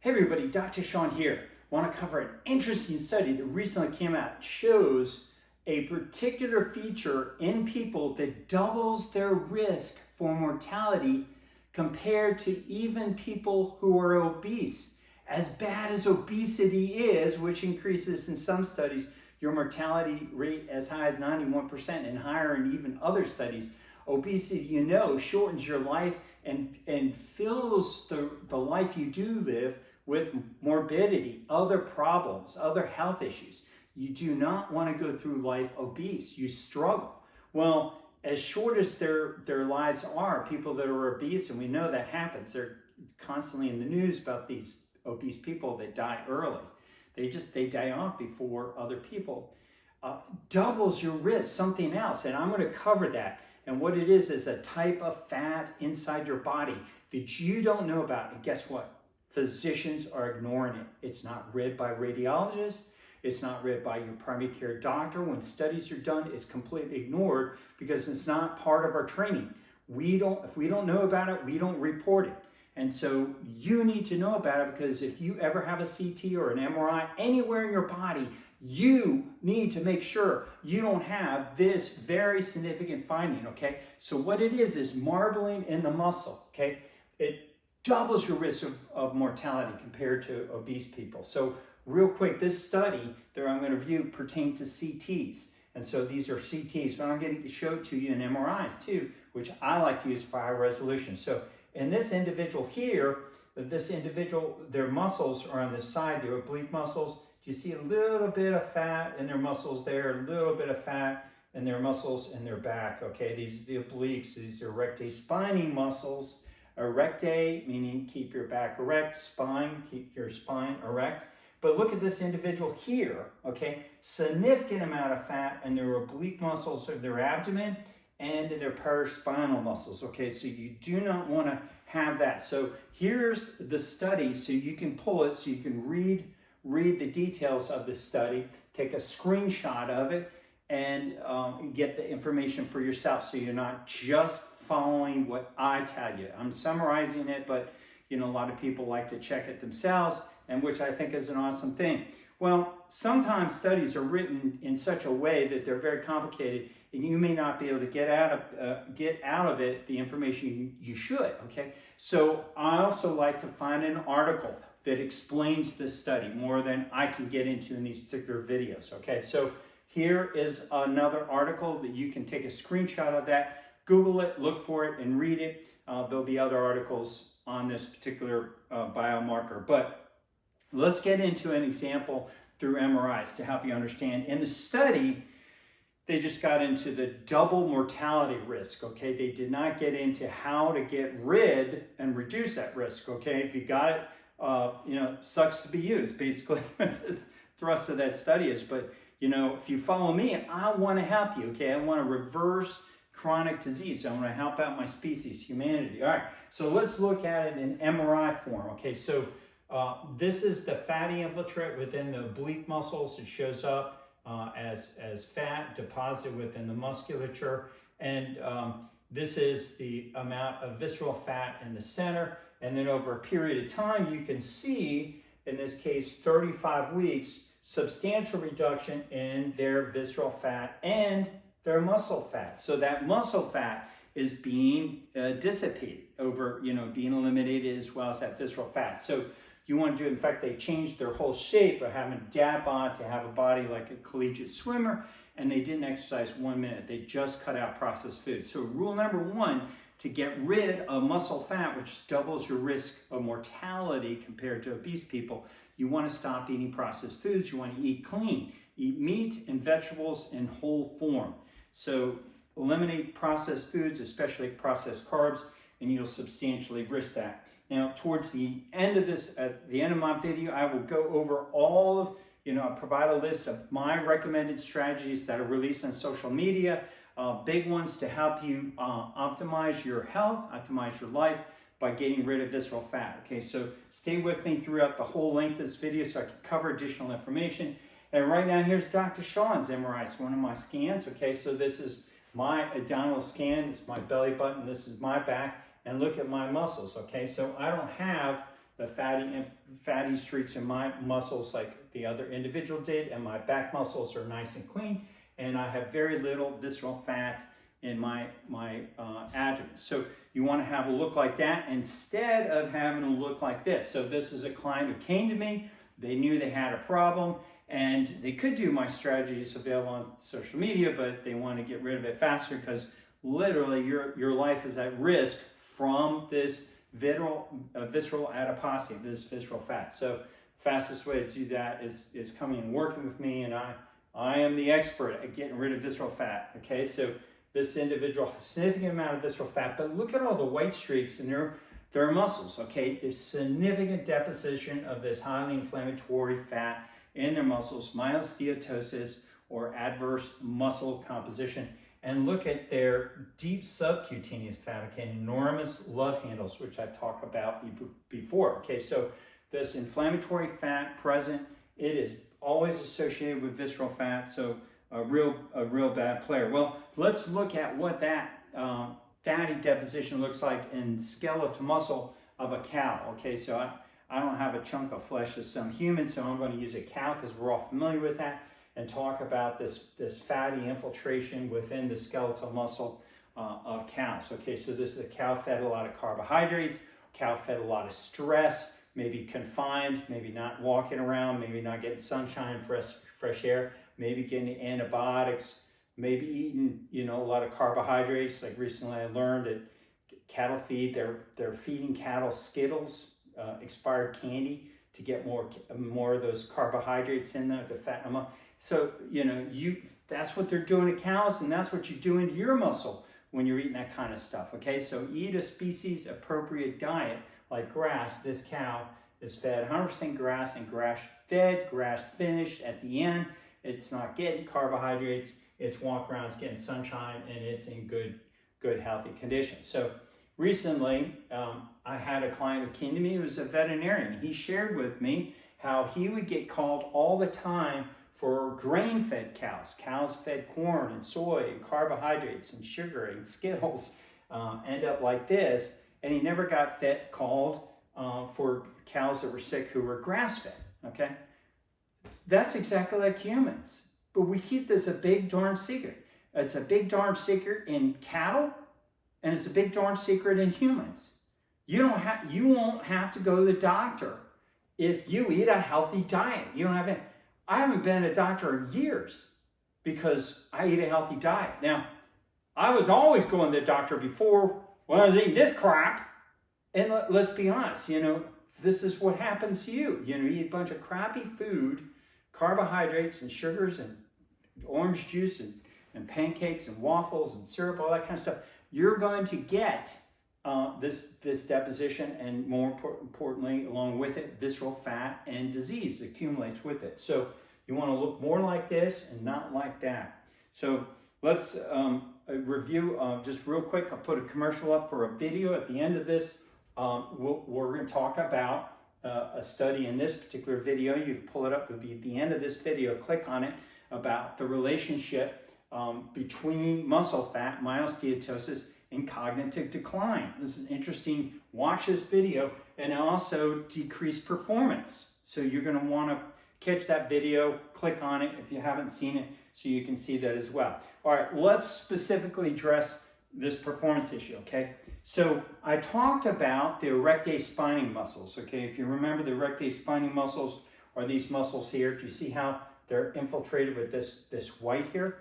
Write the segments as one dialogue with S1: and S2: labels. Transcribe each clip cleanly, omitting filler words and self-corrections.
S1: Hey everybody, Dr. Sean here. I want to cover an interesting study that recently came out. It shows a particular feature in people that doubles their risk for mortality compared to even people who are obese. As bad as obesity is, which increases in some studies your mortality rate as high as 91% and higher in even other studies, obesity, shortens your life and fills the life you do live with morbidity, other problems, other health issues. You do not want to go through life obese. You struggle. Well, as short as their lives are, people that are obese, and we know that happens, they're constantly in the news about these obese people that die early. They die off before other people. Doubles your risk, something else, and I'm going to cover that. And what it is a type of fat inside your body that you don't know about. And guess what? Physicians are ignoring it. It's not read by radiologists. It's not read by your primary care doctor. When studies are done, it's completely ignored because it's not part of our training. If we don't know about it, we don't report it. And so you need to know about it, because if you ever have a CT or an MRI anywhere in your body, you need to make sure you don't have this very significant finding, okay? So what it is marbling in the muscle, okay? It doubles your risk of mortality compared to obese people. So real quick, this study that I'm going to review pertained to CTs. And so these are CTs, but I'm going to show it to you in MRIs too, which I like to use for high resolution. So in this individual here, their muscles are on the side, their oblique muscles. Do you see a little bit of fat in their muscles there, a little bit of fat in their muscles in their back, okay? These are the obliques, these are rectae spinae muscles. Erectae, meaning keep your back erect, spine, keep your spine erect. But look at this individual here, okay? Significant amount of fat in their oblique muscles of their abdomen and in their paraspinal muscles, okay? So you do not want to have that. So here's the study, so you can pull it, so you can read the details of the study, take a screenshot of it, and get the information for yourself, so you're not just following what I tell you. I'm summarizing it, but a lot of people like to check it themselves, and which I think is an awesome thing. Well, sometimes studies are written in such a way that they're very complicated, and you may not be able to get out of it the information you should, okay? So I also like to find an article that explains this study more than I can get into in these particular videos, okay? So here is another article that you can take a screenshot of that, Google it, look for it, and read it. There'll be other articles on this particular biomarker. But let's get into an example through MRIs to help you understand. In the study, they just got into the double mortality risk, okay? They did not get into how to get rid and reduce that risk, okay? If you got it, sucks to be you, is basically the thrust of that study is. But, if you follow me, I want to help you, okay? I want to reverse chronic disease. I want to help out my species, humanity. All right, so let's look at it in MRI form. Okay, so this is the fatty infiltrate within the oblique muscles. It shows up as fat deposited within the musculature. And this is the amount of visceral fat in the center. And then over a period of time, you can see, in this case, 35 weeks, substantial reduction in their visceral fat and their muscle fat. So that muscle fat is being dissipated over, being eliminated, as well as that visceral fat. So you want to do, in fact, they changed their whole shape of having a dad bod to have a body like a collegiate swimmer, and they didn't exercise 1 minute. They just cut out processed foods. So rule number one, to get rid of muscle fat, which doubles your risk of mortality compared to obese people, you want to stop eating processed foods. You want to eat clean. Eat meat and vegetables in whole form. So eliminate processed foods, especially processed carbs, and you'll substantially risk that. Now, towards the end of this, at the end of my video, I will go over all of, I'll provide a list of my recommended strategies that are released on social media, big ones to help you optimize your health, optimize your life by getting rid of visceral fat. Okay, so stay with me throughout the whole length of this video so I can cover additional information. And right now, here's Dr. Sean's MRI. It's one of my scans. Okay, so this is my abdominal scan. It's my belly button. This is my back. And look at my muscles. Okay, so I don't have the fatty streaks in my muscles like the other individual did, and my back muscles are nice and clean, and I have very little visceral fat in my abdomen. So you want to have a look like that instead of having a look like this. So this is a client who came to me. They knew they had a problem, and they could do my strategies available on social media, but they want to get rid of it faster because literally your life is at risk from this visceral adiposity, this visceral fat. So fastest way to do that is coming and working with me, and I am the expert at getting rid of visceral fat. Okay, so this individual has a significant amount of visceral fat, but look at all the white streaks in their muscles. Okay, there's significant deposition of this highly inflammatory fat in their muscles, myosteatosis or adverse muscle composition. And look at their deep subcutaneous fat, okay, enormous love handles, which I've talked about before. Okay, so this inflammatory fat present, it is always associated with visceral fat, so a real bad player. Well, let's look at what that fatty deposition looks like in skeletal muscle of a cow. Okay, so I don't have a chunk of flesh as some humans, so I'm going to use a cow because we're all familiar with that, and talk about this fatty infiltration within the skeletal muscle of cows. Okay, so this is a cow fed a lot of carbohydrates, cow fed a lot of stress, maybe confined, maybe not walking around, maybe not getting sunshine, fresh air, maybe getting antibiotics, maybe eating, a lot of carbohydrates. Like recently I learned that cattle feed, they're feeding cattle Skittles, expired candy, to get more of those carbohydrates in there, the fat amount. So, that's what they're doing to cows, and that's what you're doing to your muscle when you're eating that kind of stuff, okay? So eat a species appropriate diet like grass. This cow is fed 100% grass and grass-fed, grass-finished at the end. It's not getting carbohydrates, it's walking around, it's getting sunshine, and it's in good healthy condition. So recently, I had a client who came to me who was a veterinarian. He shared with me how he would get called all the time for grain-fed cows fed corn and soy and carbohydrates and sugar and Skittles, end up like this, and he never got called for cows that were sick who were grass-fed, okay? That's exactly like humans, but we keep this a big darn secret. It's a big darn secret in cattle, and it's a big darn secret in humans. You won't have to go to the doctor if you eat a healthy diet. I haven't been a doctor in years because I eat a healthy diet. Now, I was always going to the doctor before when I was eating this crap. And let's be honest, this is what happens to you. You eat a bunch of crappy food, carbohydrates and sugars and orange juice and pancakes and waffles and syrup, all that kind of stuff. You're going to get this deposition, and more importantly, along with it, visceral fat and disease accumulates with it. So you want to look more like this and not like that. So let's review just real quick. I'll put a commercial up for a video at the end of this. We're going to talk about a study in this particular video. You can pull it up. It'll be at the end of this video. Click on it, about the relationship between muscle fat, myosteatosis, and cognitive decline. This is interesting. Watch this video, and also decreased performance. So you're going to want to catch that video, click on it if you haven't seen it, so you can see that as well. All right, let's specifically address this performance issue, okay? So I talked about the erectae spinae muscles, okay? If you remember, the erectae spinae muscles are these muscles here. Do you see how they're infiltrated with this white here?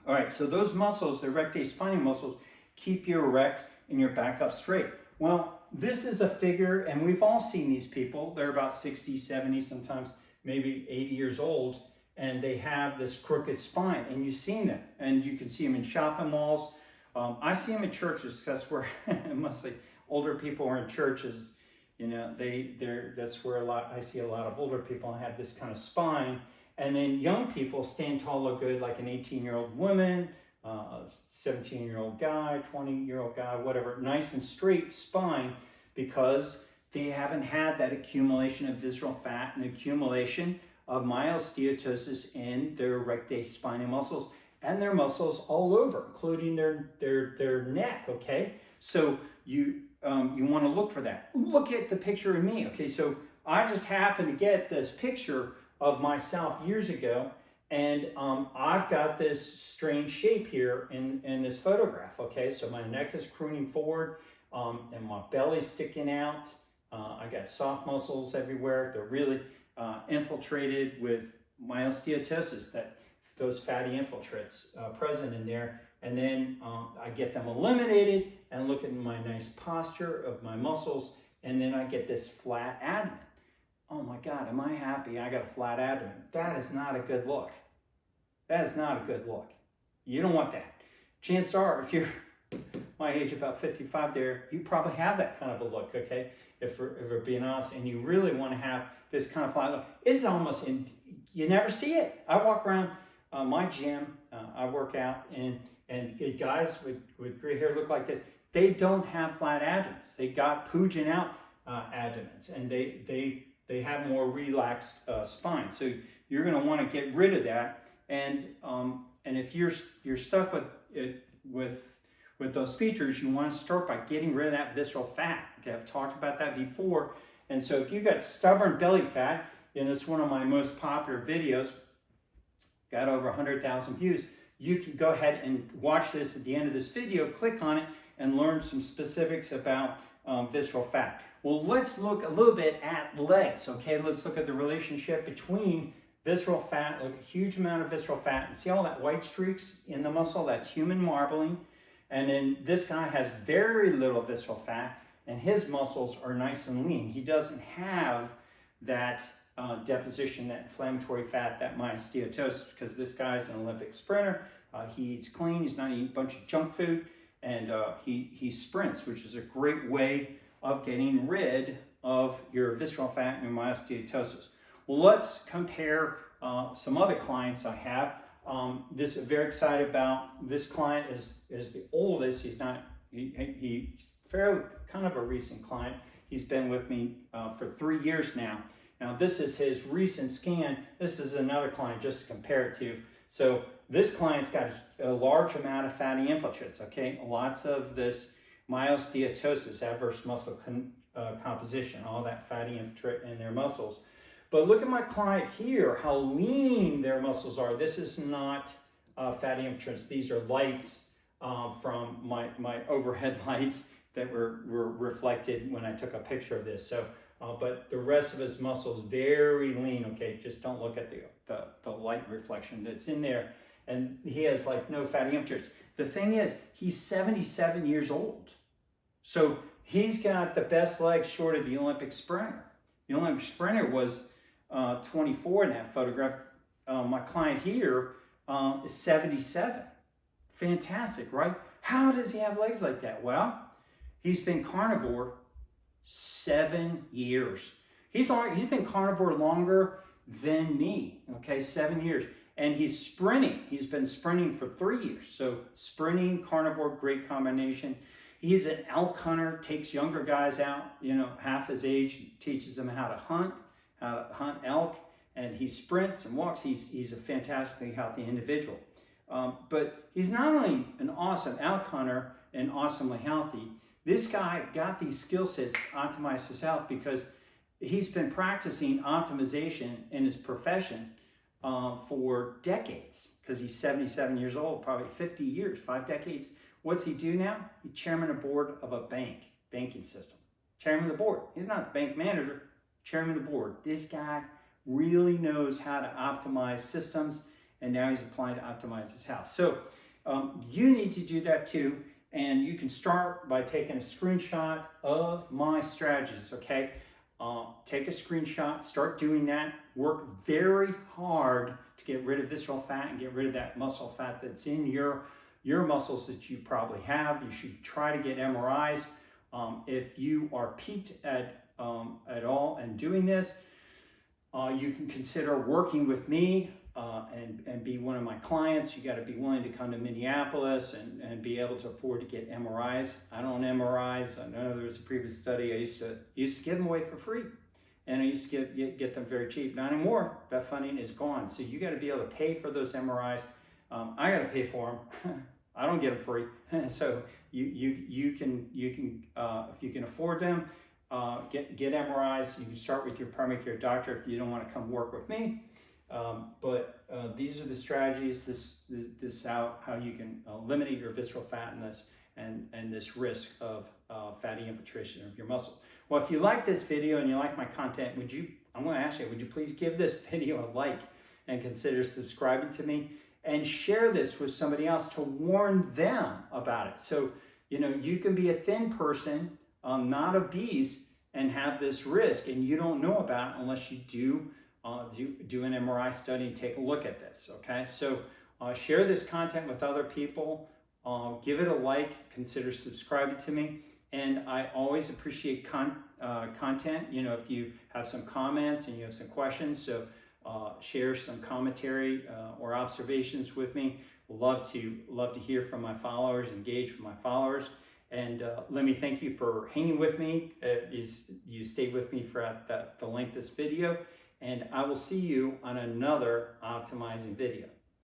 S1: All right, so those muscles, the erectae spinae muscles, keep you erect and your back up straight. Well, this is a figure, and we've all seen these people. They're about 60, 70, sometimes maybe 80 years old, and they have this crooked spine, and you've seen them, and you can see them in shopping malls. I see them in churches. That's where mostly older people are in churches. That's where I see a lot of older people and have this kind of spine. And then young people stand tall, look good, like an 18-year-old woman, a 17-year-old guy, 20-year-old guy, whatever, nice and straight spine, because they haven't had that accumulation of visceral fat and accumulation of myosteatosis in their erectae spinae muscles and their muscles all over, including their neck, okay? So you want to look for that. Look at the picture of me. Okay, so I just happened to get this picture of myself years ago, and I've got this strange shape here in this photograph. Okay, so my neck is crooning forward, and my belly's sticking out. I got soft muscles everywhere. They're really infiltrated with myosteatosis, those fatty infiltrates present in there. And then I get them eliminated and look at my nice posture of my muscles, and then I get this flat abdomen. Oh my God, am I happy I got a flat abdomen? That is not a good look. That is not a good look. You don't want that. Chances are, if you're my age, about 55 there, you probably have that kind of a look, okay? If we're being honest, and you really want to have this kind of flat look. It's almost, you never see it. I walk around my gym, I work out, and guys with gray hair look like this. They don't have flat abdomens. They got pooging out abdomens, and they have more relaxed spine. So you're going to want to get rid of that. And if you're stuck with those features, you want to start by getting rid of that visceral fat. Okay, I've talked about that before. And so if you got stubborn belly fat, and it's one of my most popular videos, got over 100,000 views, you can go ahead and watch this at the end of this video, click on it, and learn some specifics about visceral fat. Well, let's look a little bit at legs, okay? Let's look at the relationship between visceral fat, look, a huge amount of visceral fat, and see all that white streaks in the muscle? That's human marbling. And then this guy has very little visceral fat, and his muscles are nice and lean. He doesn't have that deposition, that inflammatory fat, that myosteatosis, because this guy's an Olympic sprinter. He eats clean, he's not eating a bunch of junk food, and he sprints, which is a great way of getting rid of your visceral fat and your myosteatosis. Well, let's compare some other clients I have. This is very excited about. This client is the oldest. He's fairly kind of a recent client. He's been with me for 3 years now. Now, this is his recent scan. This is another client just to compare it to. So this client's got a large amount of fatty infiltrates, okay? Lots of this myosteatosis, adverse muscle composition, all that fatty infiltrate in their muscles. But look at my client here, how lean their muscles are. This is not fatty infiltrates. These are lights from my overhead lights that were reflected when I took a picture of this. So, but the rest of his muscles very lean. Okay, just don't look at the light reflection that's in there. And he has like no fatty infiltrates. The thing is, he's 77 years old. So he's got the best legs short of the Olympic sprinter. The Olympic sprinter was 24 in that photograph. My client here is 77. Fantastic, right? How does he have legs like that? Well, he's been carnivore 7 years. He's been carnivore longer than me, okay, 7 years. And he's sprinting. He's been sprinting for 3 years. So sprinting, carnivore, great combination. He's an elk hunter, takes younger guys out, half his age, teaches them how to hunt elk, and he sprints and walks. He's a fantastically healthy individual. But he's not only an awesome elk hunter and awesomely healthy, this guy got these skill sets to optimize his health because he's been practicing optimization in his profession for decades, because he's 77 years old, probably 50 years, 5 decades. What's he do now? He's chairman of board of a banking system. Chairman of the board. He's not the bank manager, chairman of the board. This guy really knows how to optimize systems, and now he's applying to optimize his house. So you need to do that too, and you can start by taking a screenshot of my strategies, okay? Take a screenshot, start doing that, work very hard to get rid of visceral fat and get rid of that muscle fat that's in your muscles that you probably have. You should try to get MRIs. If you are peaked at all and doing this, you can consider working with me and be one of my clients. You got to be willing to come to Minneapolis and be able to afford to get MRIs. I don't own MRIs. I know there was a previous study. I used to give them away for free, and I used to get them very cheap. Not anymore. That funding is gone. So you got to be able to pay for those MRIs. I got to pay for them. I don't get them free. So you can if you can afford them, get MRIs. You can start with your primary care doctor if you don't want to come work with me. But these are the strategies. This how you can eliminate your visceral fatness and this risk of fatty infiltration of your muscle. Well, if you like this video and you like my content, I'm going to ask you, would you please give this video a like and consider subscribing to me and share this with somebody else to warn them about it. So, you can be a thin person, not obese, and have this risk, and you don't know about it unless you do an MRI study and take a look at this, okay? So share this content with other people. Give it a like, consider subscribing to me. And I always appreciate content. If you have some comments and you have some questions, so share some commentary or observations with me. Love to hear from my followers, engage with my followers. And let me thank you for hanging with me. You stayed with me for the length of this video. And I will see you on another optimizing video.